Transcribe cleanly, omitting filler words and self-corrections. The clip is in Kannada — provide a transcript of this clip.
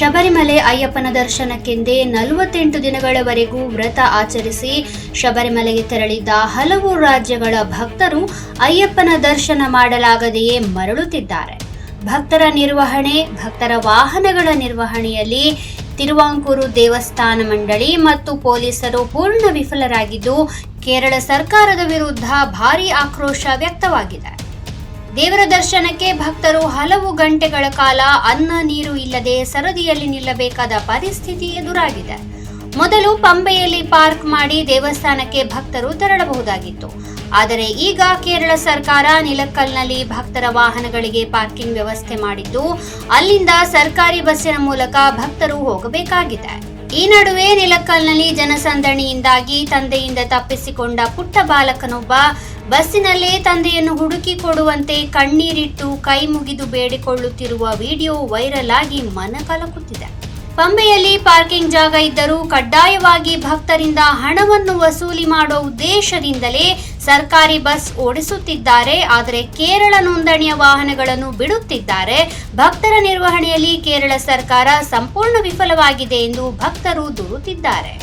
ಶಬರಿಮಲೆ ಅಯ್ಯಪ್ಪನ ದರ್ಶನಕ್ಕೆಂದೇ 48 ದಿನಗಳವರೆಗೂ ವ್ರತ ಆಚರಿಸಿ ಶಬರಿಮಲೆಗೆ ತೆರಳಿದ್ದ ಹಲವು ರಾಜ್ಯಗಳ ಭಕ್ತರು ಅಯ್ಯಪ್ಪನ ದರ್ಶನ ಮಾಡಲಾಗದೆಯೇ ಮರಳುತ್ತಿದ್ದಾರೆ. ಭಕ್ತರ ನಿರ್ವಹಣೆ, ಭಕ್ತರ ವಾಹನಗಳ ನಿರ್ವಹಣೆಯಲ್ಲಿ ತಿರುವಾಂಕೂರು ದೇವಸ್ಥಾನ ಮಂಡಳಿ ಮತ್ತು ಪೊಲೀಸರು ಪೂರ್ಣ ವಿಫಲರಾಗಿದ್ದು, ಕೇರಳ ಸರ್ಕಾರದ ವಿರುದ್ಧ ಭಾರೀ ಆಕ್ರೋಶ ವ್ಯಕ್ತವಾಗಿದೆ. ದೇವರ ದರ್ಶನಕ್ಕೆ ಭಕ್ತರು ಹಲವು ಗಂಟೆಗಳ ಕಾಲ ಅನ್ನ ನೀರು ಇಲ್ಲದೆ ಸರದಿಯಲ್ಲಿ ನಿಲ್ಲಬೇಕಾದ ಪರಿಸ್ಥಿತಿ ಎದುರಾಗಿದೆ. ಮೊದಲು ಪಂಬೆಯಲ್ಲಿ ಪಾರ್ಕ್ ಮಾಡಿ ದೇವಸ್ಥಾನಕ್ಕೆ ಭಕ್ತರು ತೆರಳಬಹುದಾಗಿತ್ತು. ಆದರೆ ಈಗ ಕೇರಳ ಸರ್ಕಾರ ನಿಲಕ್ಕಲ್ನಲ್ಲಿ ಭಕ್ತರ ವಾಹನಗಳಿಗೆ ಪಾರ್ಕಿಂಗ್ ವ್ಯವಸ್ಥೆ ಮಾಡಿದ್ದು, ಅಲ್ಲಿಂದ ಸರ್ಕಾರಿ ಬಸ್ಸಿನ ಮೂಲಕ ಭಕ್ತರು ಹೋಗಬೇಕಾಗಿದೆ. ಈ ನಡುವೆ ನಿಲಕ್ಕಲ್ನಲ್ಲಿ ಜನಸಂದಣಿಯಿಂದಾಗಿ ತಂದೆಯಿಂದ ತಪ್ಪಿಸಿಕೊಂಡ ಪುಟ್ಟ ಬಾಲಕನೊಬ್ಬ ಬಸ್ಸಿನಲ್ಲೇ ತಂದೆಯನ್ನು ಹುಡುಕಿ ಕೊಡುವಂತೆ ಕಣ್ಣೀರಿಟ್ಟು ಕೈ ಮುಗಿದು ಬೇಡಿಕೊಳ್ಳುತ್ತಿರುವ ವಿಡಿಯೋ ವೈರಲ್ ಆಗಿ ಮನ ಕಲಕುತ್ತಿದೆ. ಪಂಬೆಯಲ್ಲಿ ಪಾರ್ಕಿಂಗ್ ಜಾಗ ಇದ್ದರೂ ಕಡ್ಡಾಯವಾಗಿ ಭಕ್ತರಿಂದ ಹಣವನ್ನು ವಸೂಲಿ ಮಾಡುವ ಉದ್ದೇಶದಿಂದಲೇ ಸರ್ಕಾರಿ ಬಸ್ ಓಡಿಸುತ್ತಿದ್ದಾರೆ. ಆದರೆ ಕೇರಳ ನೋಂದಣಿಯ ವಾಹನಗಳನ್ನು ಬಿಡುತ್ತಿದ್ದಾರೆ. ಭಕ್ತರ ನಿರ್ವಹಣೆಯಲ್ಲಿ ಕೇರಳ ಸರ್ಕಾರ ಸಂಪೂರ್ಣ ವಿಫಲವಾಗಿದೆ ಎಂದು ಭಕ್ತರು ದೂರುತ್ತಿದ್ದಾರೆ.